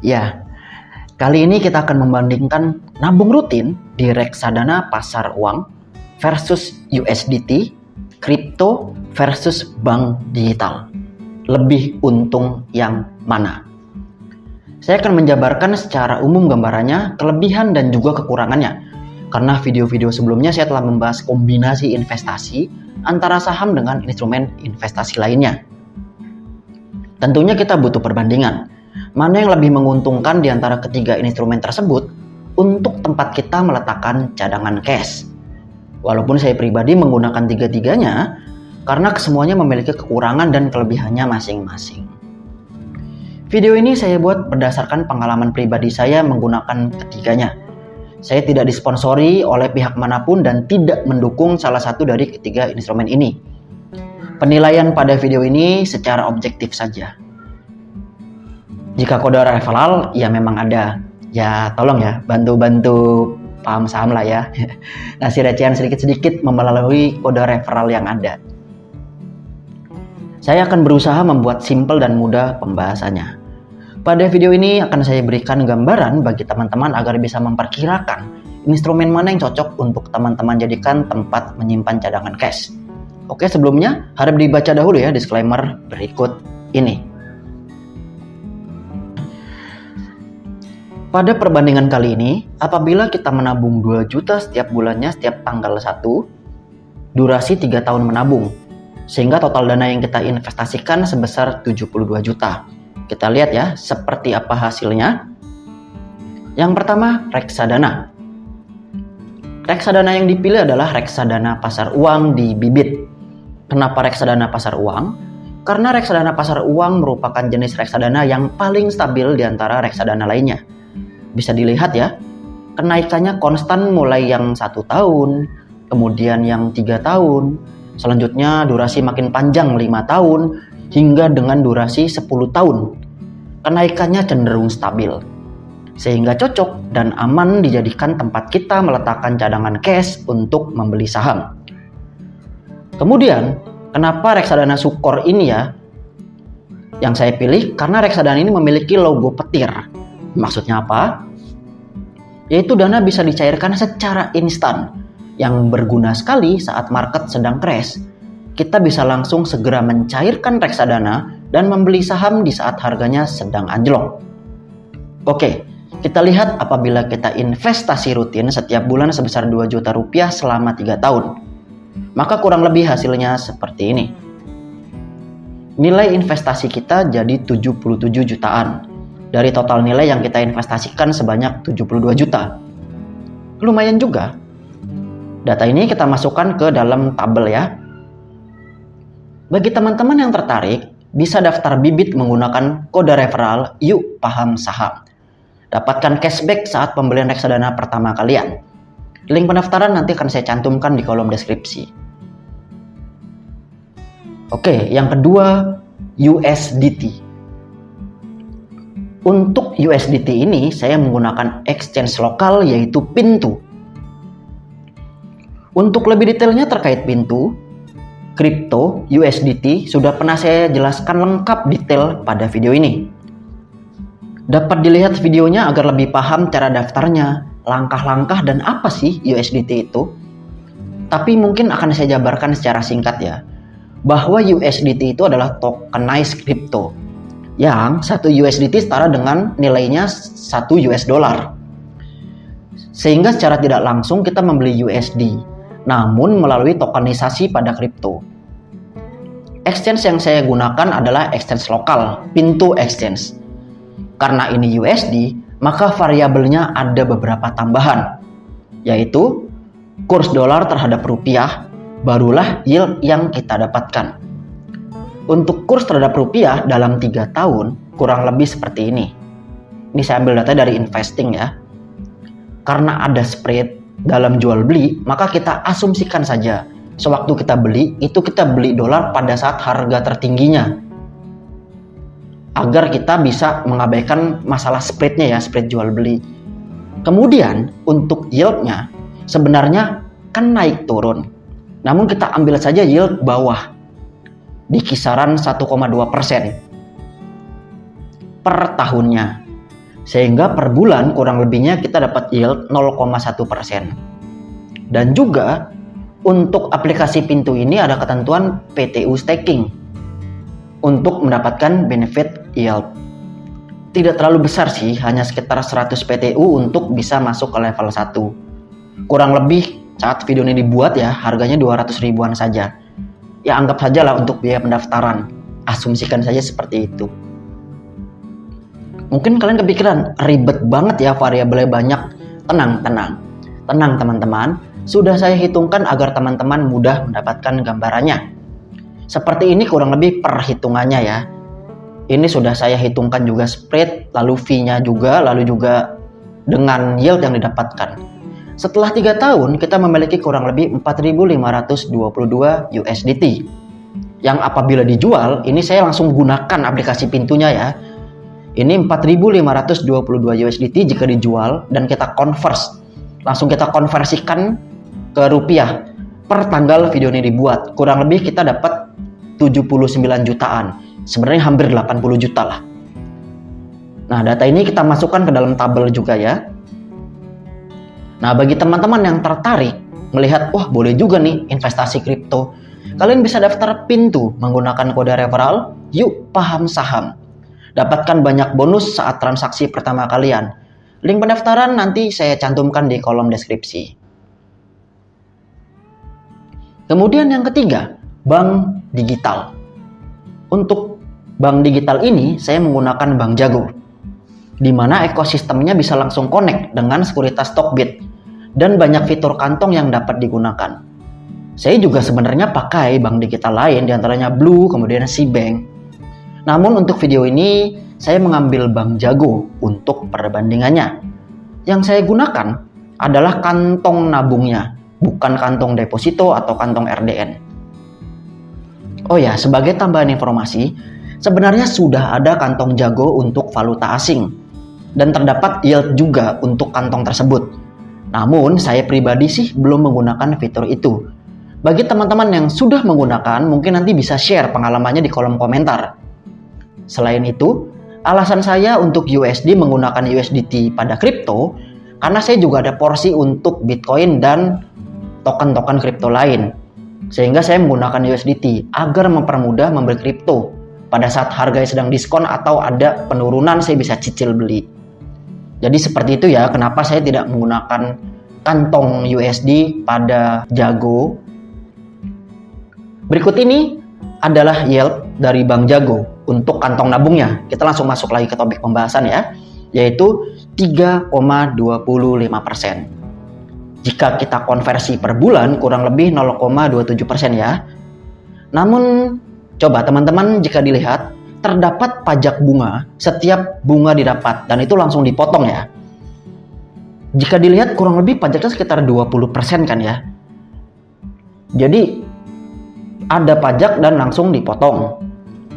Ya, kali ini kita akan membandingkan nabung rutin di reksadana pasar uang versus USDT, kripto versus bank digital. Lebih untung yang mana? Saya akan menjabarkan secara umum gambarannya, kelebihan dan juga kekurangannya. Karena video-video sebelumnya saya telah membahas kombinasi investasi antara saham dengan instrumen investasi lainnya. Tentunya kita butuh perbandingan. Mana yang lebih menguntungkan di antara ketiga instrumen tersebut untuk tempat kita meletakkan cadangan cash. Walaupun saya pribadi menggunakan tiga-tiganya karena kesemuanya memiliki kekurangan dan kelebihannya masing-masing. Video ini saya buat berdasarkan pengalaman pribadi saya menggunakan ketiganya. Saya tidak disponsori oleh pihak manapun dan tidak mendukung salah satu dari ketiga instrumen ini. Penilaian pada video ini secara objektif saja. Jika kode referral, ya memang ada. Ya tolong ya, bantu-bantu paham saham lah ya. Ngasih recehan sedikit-sedikit melalui kode referral yang ada. Saya akan berusaha membuat simpel dan mudah pembahasannya. Pada video ini akan saya berikan gambaran bagi teman-teman agar bisa memperkirakan instrumen mana yang cocok untuk teman-teman jadikan tempat menyimpan cadangan cash. Oke, sebelumnya harap dibaca dahulu ya disclaimer berikut ini. Pada perbandingan kali ini, apabila kita menabung 2 juta setiap bulannya setiap tanggal 1, durasi 3 tahun menabung, sehingga total dana yang kita investasikan sebesar 72 juta. Kita lihat ya, seperti apa hasilnya. Yang pertama, reksadana. Reksadana yang dipilih adalah reksadana pasar uang di Bibit. Kenapa reksadana pasar uang? Karena reksadana pasar uang merupakan jenis reksadana yang paling stabil di antara reksadana lainnya. Bisa dilihat ya, kenaikannya konstan mulai yang 1 tahun, kemudian yang 3 tahun, selanjutnya durasi makin panjang 5 tahun, hingga dengan durasi 10 tahun. Kenaikannya cenderung stabil, sehingga cocok dan aman dijadikan tempat kita meletakkan cadangan cash untuk membeli saham. Kemudian, kenapa reksadana Sukor ini ya yang saya pilih? Karena reksadana ini memiliki logo petir. Maksudnya apa? Yaitu dana bisa dicairkan secara instan, yang berguna sekali saat market sedang crash. Kita bisa langsung segera mencairkan reksadana dan membeli saham di saat harganya sedang anjlok. Oke, kita lihat apabila kita investasi rutin setiap bulan sebesar 2 juta rupiah selama 3 tahun. Maka kurang lebih hasilnya seperti ini. Nilai investasi kita jadi 77 jutaan. Dari total nilai yang kita investasikan sebanyak 72 juta. Lumayan juga. Data ini kita masukkan ke dalam tabel ya. Bagi teman-teman yang tertarik, bisa daftar Bibit menggunakan kode referral Yuk Paham Saham. Dapatkan cashback saat pembelian reksadana pertama kalian. Link pendaftaran nanti akan saya cantumkan di kolom deskripsi. Oke, yang kedua USDT. Untuk USDT ini saya menggunakan exchange lokal yaitu Pintu. Untuk lebih detailnya terkait Pintu, kripto, USDT sudah pernah saya jelaskan lengkap detail pada video ini. Dapat dilihat videonya agar lebih paham cara daftarnya, langkah-langkah dan apa sih USDT itu. Tapi mungkin akan saya jabarkan secara singkat ya, bahwa USDT itu adalah tokenized crypto, yang 1 USDT setara dengan nilainya 1 US dollar. Sehingga secara tidak langsung kita membeli USD, namun melalui tokenisasi pada kripto. Exchange yang saya gunakan adalah exchange lokal, Pintu Exchange. Karena ini USD, maka variabelnya ada beberapa tambahan, yaitu kurs dolar terhadap rupiah, barulah yield yang kita dapatkan. Untuk kurs terhadap rupiah dalam 3 tahun kurang lebih seperti ini. Ini saya ambil data dari investing ya. Karena ada spread dalam jual beli, maka kita asumsikan saja sewaktu kita beli, itu kita beli dolar pada saat harga tertingginya. Agar kita bisa mengabaikan masalah spreadnya ya, spread jual beli. Kemudian untuk yieldnya sebenarnya kan naik turun. Namun kita ambil saja yield bawah di kisaran 1,2% per tahunnya. Sehingga per bulan kurang lebihnya kita dapat yield 0,1%. Dan juga untuk aplikasi Pintu ini ada ketentuan PTU staking untuk mendapatkan benefit yield. Tidak terlalu besar sih, hanya sekitar 100 PTU untuk bisa masuk ke level 1. Kurang lebih saat video ini dibuat ya, harganya 200 ribuan saja. Ya anggap saja lah untuk biaya pendaftaran. Asumsikan saja seperti itu. Mungkin kalian kepikiran, ribet banget ya, variabelnya banyak. Tenang teman-teman. Sudah saya hitungkan agar teman-teman mudah mendapatkan gambarannya. Seperti ini kurang lebih perhitungannya ya. Ini sudah saya hitungkan juga spread, lalu fee-nya juga, lalu juga dengan yield yang didapatkan. Setelah 3 tahun, kita memiliki kurang lebih 4.522 USDT. Yang apabila dijual, ini saya langsung gunakan aplikasi Pintunya ya. Ini 4.522 USDT jika dijual dan kita langsung kita konversikan ke rupiah per tanggal video ini dibuat. Kurang lebih kita dapat 79 jutaan. Sebenarnya hampir 80 juta lah. Nah, data ini kita masukkan ke dalam tabel juga ya. Nah, bagi teman-teman yang tertarik melihat, wah boleh juga nih investasi kripto, kalian bisa daftar Pintu menggunakan kode referral Yuk Paham Saham. Dapatkan banyak bonus saat transaksi pertama kalian. Link pendaftaran nanti saya cantumkan di kolom deskripsi. Kemudian yang ketiga, bank digital. Untuk bank digital ini saya menggunakan Bank Jago, di mana ekosistemnya bisa langsung connect dengan sekuritas Stockbit dan banyak fitur kantong yang dapat digunakan. Saya juga sebenarnya pakai bank digital lain, diantaranya Blue, kemudian Cbank. Namun untuk video ini saya mengambil Bank Jago untuk perbandingannya. Yang saya gunakan adalah kantong nabungnya, bukan kantong deposito atau kantong RDN. Oh ya, sebagai tambahan informasi, sebenarnya sudah ada kantong Jago untuk valuta asing dan terdapat yield juga untuk kantong tersebut. Namun saya pribadi sih belum menggunakan fitur itu. Bagi teman-teman yang sudah menggunakan, mungkin nanti bisa share pengalamannya di kolom komentar. Selain itu, alasan saya untuk USD menggunakan USDT pada kripto karena saya juga ada porsi untuk Bitcoin dan token-token kripto lain. Sehingga saya menggunakan USDT agar mempermudah membeli kripto. Pada saat harganya sedang diskon atau ada penurunan, saya bisa cicil beli. Jadi seperti itu ya, kenapa saya tidak menggunakan kantong USD pada Jago. Berikut ini adalah yield dari Bank Jago untuk kantong nabungnya. Kita langsung masuk lagi ke topik pembahasan ya, yaitu 3,25%. Jika kita konversi per bulan kurang lebih 0,27% ya. Namun coba teman-teman jika dilihat, terdapat pajak bunga setiap bunga didapat dan itu langsung dipotong ya. Jika dilihat kurang lebih pajaknya sekitar 20% kan ya. Jadi ada pajak dan langsung dipotong.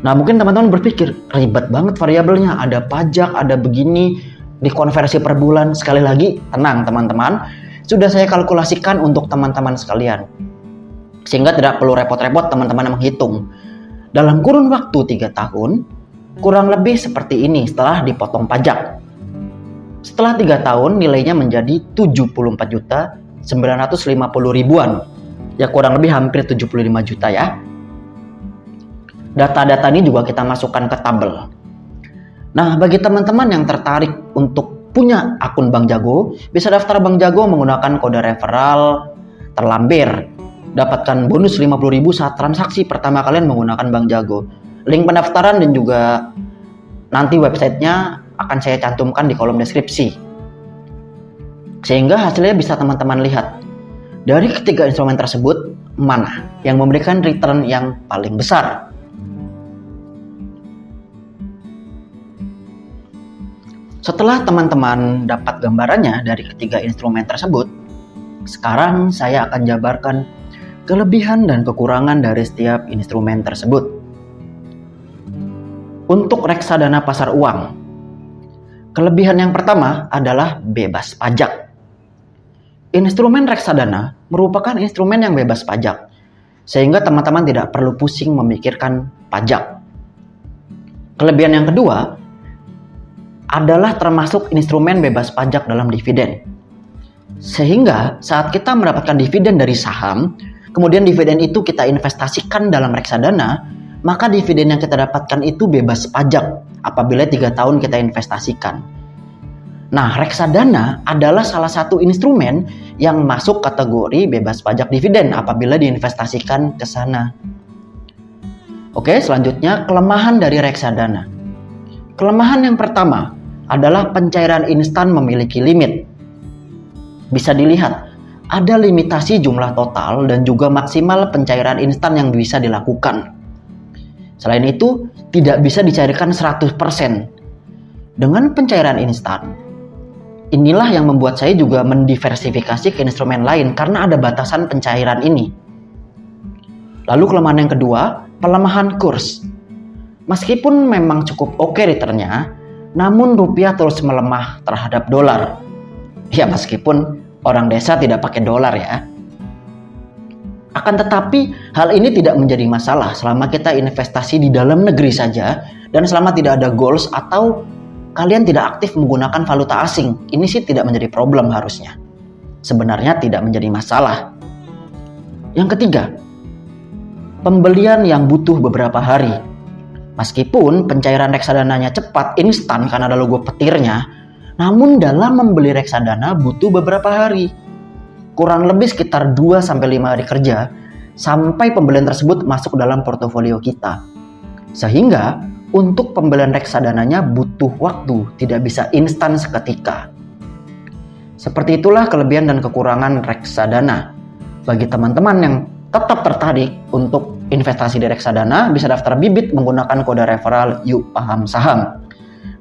Nah mungkin teman-teman berpikir, ribet banget variabelnya, ada pajak, ada begini, dikonversi per bulan. Sekali lagi, tenang teman-teman, sudah saya kalkulasikan untuk teman-teman sekalian. Sehingga tidak perlu repot-repot teman-teman menghitung. Dalam kurun waktu 3 tahun, kurang lebih seperti ini setelah dipotong pajak. Setelah 3 tahun, nilainya menjadi 74.950.000 ribuan. Ya kurang lebih hampir 75 juta ya. Data-data ini juga kita masukkan ke tabel. Nah, bagi teman-teman yang tertarik untuk punya akun Bank Jago, bisa daftar Bank Jago menggunakan kode referral terlampir. Dapatkan bonus 50.000 saat transaksi pertama kalian menggunakan Bank Jago. Link pendaftaran dan juga nanti websitenya akan saya cantumkan di kolom deskripsi. Sehingga hasilnya bisa teman-teman lihat. Dari ketiga instrumen tersebut, mana yang memberikan return yang paling besar? Setelah teman-teman dapat gambarannya dari ketiga instrumen tersebut, sekarang saya akan jabarkan kelebihan dan kekurangan dari setiap instrumen tersebut. Untuk reksadana pasar uang, kelebihan yang pertama adalah bebas pajak. Instrumen reksadana merupakan instrumen yang bebas pajak, sehingga teman-teman tidak perlu pusing memikirkan pajak. Kelebihan yang kedua adalah termasuk instrumen bebas pajak dalam dividen. Sehingga saat kita mendapatkan dividen dari saham, kemudian dividen itu kita investasikan dalam reksadana, maka dividen yang kita dapatkan itu bebas pajak apabila 3 tahun kita investasikan. Nah, reksadana adalah salah satu instrumen yang masuk kategori bebas pajak dividen apabila diinvestasikan ke sana. Oke, selanjutnya kelemahan dari reksadana. Kelemahan yang pertama adalah pencairan instan memiliki limit. Bisa dilihat, ada limitasi jumlah total dan juga maksimal pencairan instan yang bisa dilakukan. Selain itu, tidak bisa dicairkan 100%. Dengan pencairan instan, inilah yang membuat saya juga mendiversifikasi ke instrumen lain karena ada batasan pencairan ini. Lalu kelemahan yang kedua, pelemahan kurs. Meskipun memang cukup oke returnnya, namun rupiah terus melemah terhadap dolar. Ya meskipun orang desa tidak pakai dolar ya. Akan tetapi hal ini tidak menjadi masalah selama kita investasi di dalam negeri saja dan selama tidak ada goals atau kalian tidak aktif menggunakan valuta asing. Ini sih tidak menjadi problem harusnya. Sebenarnya tidak menjadi masalah. Yang ketiga, pembelian yang butuh beberapa hari. Meskipun pencairan reksadananya cepat, instan karena ada logo petirnya, namun dalam membeli reksadana butuh beberapa hari. Kurang lebih sekitar 2-5 hari kerja sampai pembelian tersebut masuk dalam portofolio kita. Sehingga untuk pembelian reksadananya butuh waktu, tidak bisa instan seketika. Seperti itulah kelebihan dan kekurangan reksadana. Bagi teman-teman yang tetap tertarik untuk investasi di reksadana, bisa daftar bibit menggunakan kode referral Yuk Paham Saham.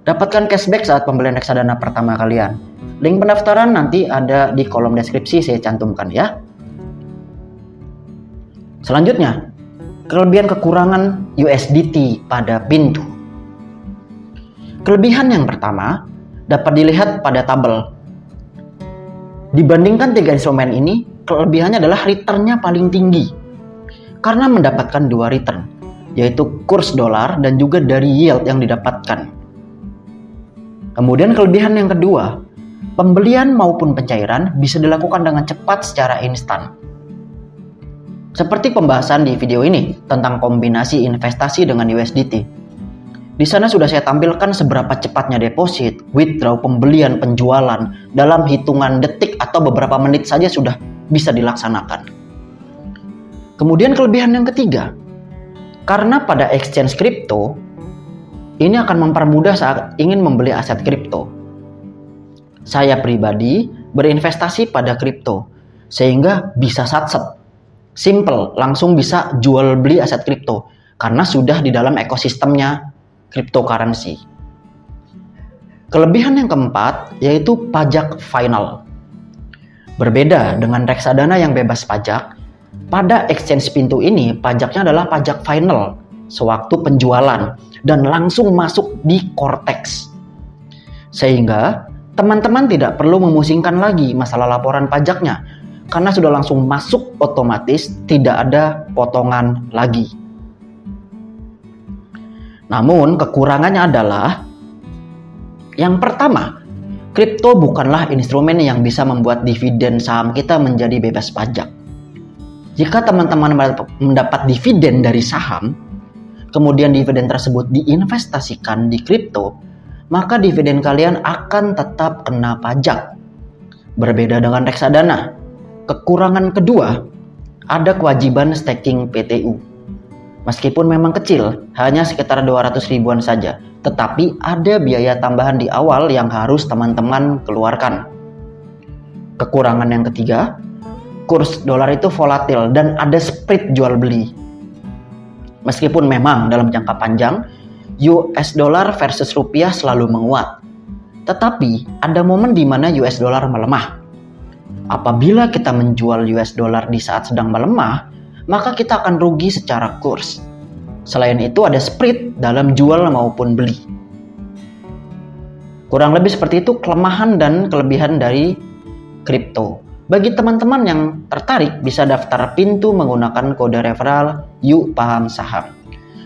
Dapatkan cashback saat pembelian reksadana pertama kalian. Link pendaftaran nanti ada di kolom deskripsi, saya cantumkan ya. Selanjutnya, kelebihan kekurangan USDT pada pintu. Kelebihan yang pertama dapat dilihat pada tabel. Dibandingkan 3 instrumen ini, kelebihannya adalah returnnya paling tinggi. Karena mendapatkan 2 return, yaitu kurs dolar dan juga dari yield yang didapatkan. Kemudian kelebihan yang kedua, pembelian maupun pencairan bisa dilakukan dengan cepat secara instan. Seperti pembahasan di video ini tentang kombinasi investasi dengan USDT. Di sana sudah saya tampilkan seberapa cepatnya deposit, withdraw, pembelian, penjualan dalam hitungan detik atau beberapa menit saja sudah bisa dilaksanakan. Kemudian kelebihan yang ketiga, karena pada exchange kripto, ini akan mempermudah saat ingin membeli aset kripto. Saya pribadi berinvestasi pada kripto, sehingga bisa satset. Simple, langsung bisa jual beli aset kripto karena sudah di dalam ekosistemnya cryptocurrency. Kelebihan yang keempat yaitu pajak final. Berbeda dengan reksadana yang bebas pajak, pada exchange pintu ini pajaknya adalah pajak final sewaktu penjualan dan langsung masuk di Cortex. Sehingga teman-teman tidak perlu memusingkan lagi masalah laporan pajaknya karena sudah langsung masuk otomatis, tidak ada potongan lagi. Namun kekurangannya adalah yang pertama, kripto bukanlah instrumen yang bisa membuat dividen saham kita menjadi bebas pajak. Jika teman-teman mendapat dividen dari saham, kemudian dividen tersebut diinvestasikan di kripto, maka dividen kalian akan tetap kena pajak. Berbeda dengan reksadana. Kekurangan kedua, ada kewajiban staking PTU. Meskipun memang kecil, hanya sekitar 200 ribuan saja, tetapi ada biaya tambahan di awal yang harus teman-teman keluarkan. Kekurangan yang ketiga, kurs dolar itu volatil dan ada spread jual beli. Meskipun memang dalam jangka panjang, US dollar versus rupiah selalu menguat. Tetapi ada momen di mana US dollar melemah. Apabila kita menjual US dollar di saat sedang melemah, maka kita akan rugi secara kurs. Selain itu ada spread dalam jual maupun beli. Kurang lebih seperti itu kelemahan dan kelebihan dari kripto. Bagi teman-teman yang tertarik bisa daftar pintu menggunakan kode referral Yuk Paham Saham.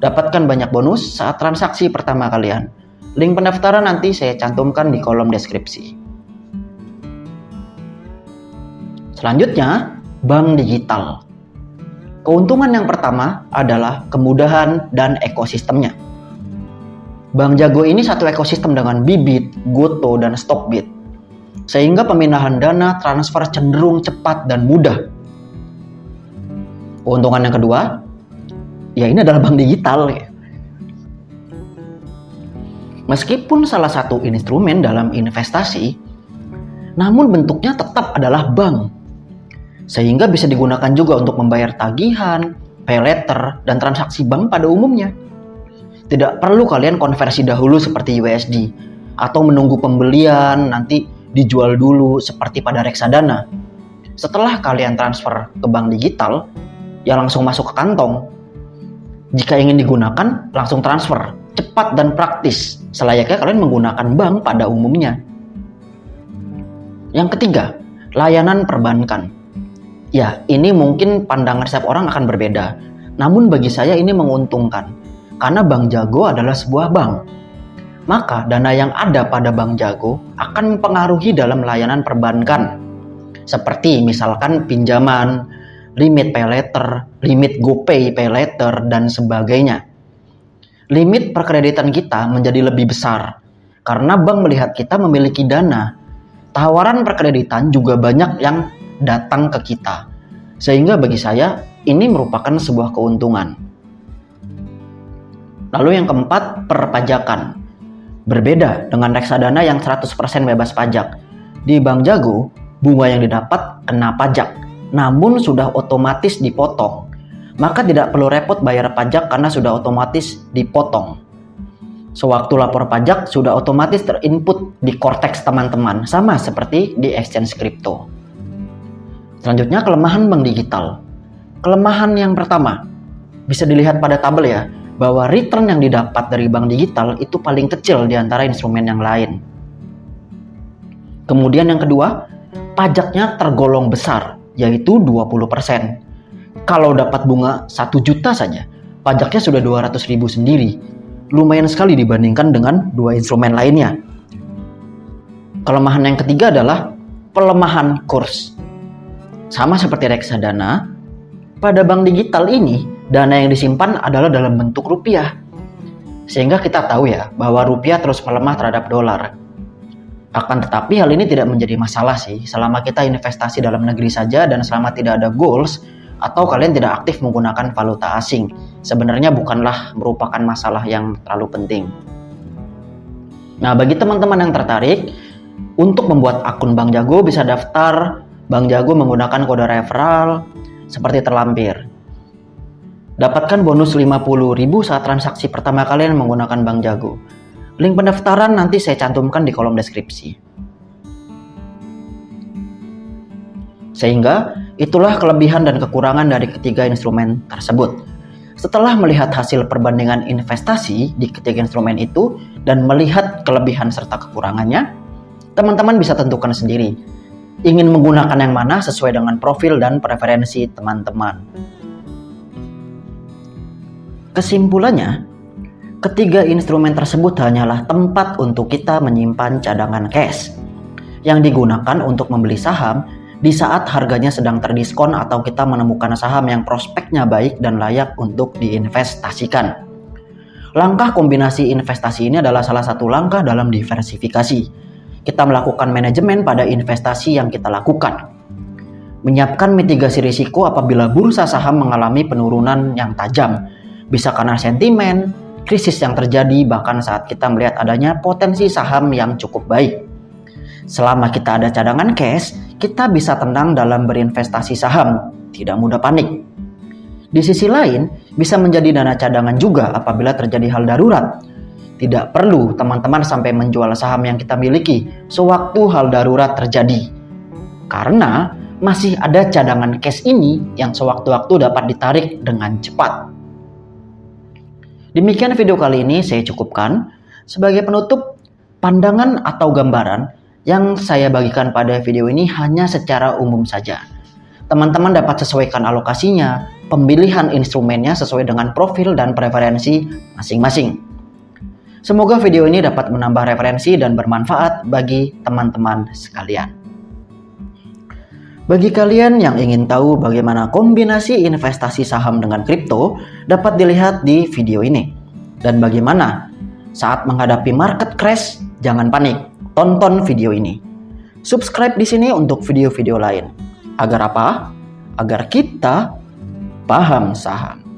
Dapatkan banyak bonus saat transaksi pertama kalian. Link pendaftaran nanti saya cantumkan di kolom deskripsi. Selanjutnya, bank digital. Keuntungan yang pertama adalah kemudahan dan ekosistemnya. Bank Jago ini satu ekosistem dengan Bibit, Goto, dan Stockbit. Sehingga pemindahan dana transfer cenderung cepat dan mudah. Keuntungan yang kedua, ya ini adalah bank digital. Meskipun salah satu instrumen dalam investasi, namun bentuknya tetap adalah bank. Sehingga bisa digunakan juga untuk membayar tagihan, pay letter, dan transaksi bank pada umumnya. Tidak perlu kalian konversi dahulu seperti USD, atau menunggu pembelian nanti dijual dulu seperti pada reksadana. Setelah kalian transfer ke bank digital, ya langsung masuk ke kantong. Jika ingin digunakan, langsung transfer. Cepat dan praktis, selayaknya kalian menggunakan bank pada umumnya. Yang ketiga, layanan perbankan. Ya, ini mungkin pandangan setiap orang akan berbeda. Namun bagi saya ini menguntungkan, karena Bank Jago adalah sebuah bank. Maka dana yang ada pada Bank Jago akan mempengaruhi dalam layanan perbankan. Seperti misalkan pinjaman, limit pay letter, limit GoPay pay letter, dan sebagainya. Limit perkreditan kita menjadi lebih besar karena bank melihat kita memiliki dana. Tawaran perkreditan juga banyak yang datang ke kita. Sehingga bagi saya ini merupakan sebuah keuntungan. Lalu yang keempat, perpajakan. Berbeda dengan reksadana yang 100% bebas pajak. Di Bank Jago, bunga yang didapat kena pajak, namun sudah otomatis dipotong. Maka tidak perlu repot bayar pajak karena sudah otomatis dipotong. Sewaktu lapor pajak sudah otomatis terinput di Cortex teman-teman, sama seperti di exchange crypto. Selanjutnya, kelemahan bank digital. Kelemahan yang pertama, bisa dilihat pada tabel ya, bahwa return yang didapat dari bank digital itu paling kecil di antara instrumen yang lain. Kemudian yang kedua, pajaknya tergolong besar, yaitu 20%. Kalau dapat bunga 1 juta saja, pajaknya sudah 200.000 sendiri. Lumayan sekali dibandingkan dengan dua instrumen lainnya. Kelemahan yang ketiga adalah pelemahan kurs. Sama seperti reksadana, pada bank digital ini, dana yang disimpan adalah dalam bentuk rupiah. Sehingga kita tahu ya, bahwa rupiah terus melemah terhadap dolar. Akan tetapi hal ini tidak menjadi masalah sih, selama kita investasi dalam negeri saja dan selama tidak ada goals, atau kalian tidak aktif menggunakan valuta asing. Sebenarnya bukanlah merupakan masalah yang terlalu penting. Nah, bagi teman-teman yang tertarik, untuk membuat akun Bank Jago bisa daftar Bank Jago menggunakan kode referral seperti terlampir. Dapatkan bonus 50.000 saat transaksi pertama kalian menggunakan Bank Jago. Link pendaftaran nanti saya cantumkan di kolom deskripsi. Sehingga itulah kelebihan dan kekurangan dari ketiga instrumen tersebut. Setelah melihat hasil perbandingan investasi di ketiga instrumen itu dan melihat kelebihan serta kekurangannya, teman-teman bisa tentukan sendiri ingin menggunakan yang mana sesuai dengan profil dan preferensi teman-teman. Kesimpulannya, ketiga instrumen tersebut hanyalah tempat untuk kita menyimpan cadangan cash yang digunakan untuk membeli saham di saat harganya sedang terdiskon atau kita menemukan saham yang prospeknya baik dan layak untuk diinvestasikan. Langkah kombinasi investasi ini adalah salah satu langkah dalam diversifikasi. Kita melakukan manajemen pada investasi yang kita lakukan. Menyiapkan mitigasi risiko apabila bursa saham mengalami penurunan yang tajam. Bisa karena sentimen, krisis yang terjadi, bahkan saat kita melihat adanya potensi saham yang cukup baik. Selama kita ada cadangan cash, kita bisa tenang dalam berinvestasi saham, tidak mudah panik. Di sisi lain, bisa menjadi dana cadangan juga apabila terjadi hal darurat. Tidak perlu teman-teman sampai menjual saham yang kita miliki sewaktu hal darurat terjadi. Karena masih ada cadangan cash ini yang sewaktu-waktu dapat ditarik dengan cepat. Demikian video kali ini saya cukupkan. Sebagai penutup, pandangan atau gambaran yang saya bagikan pada video ini hanya secara umum saja. Teman-teman dapat sesuaikan alokasinya, pemilihan instrumennya sesuai dengan profil dan preferensi masing-masing. Semoga video ini dapat menambah referensi dan bermanfaat bagi teman-teman sekalian. Bagi kalian yang ingin tahu bagaimana kombinasi investasi saham dengan kripto, dapat dilihat di video ini. Dan bagaimana saat menghadapi market crash, jangan panik, tonton video ini. Subscribe di sini untuk video-video lain. Agar apa? Agar kita paham saham.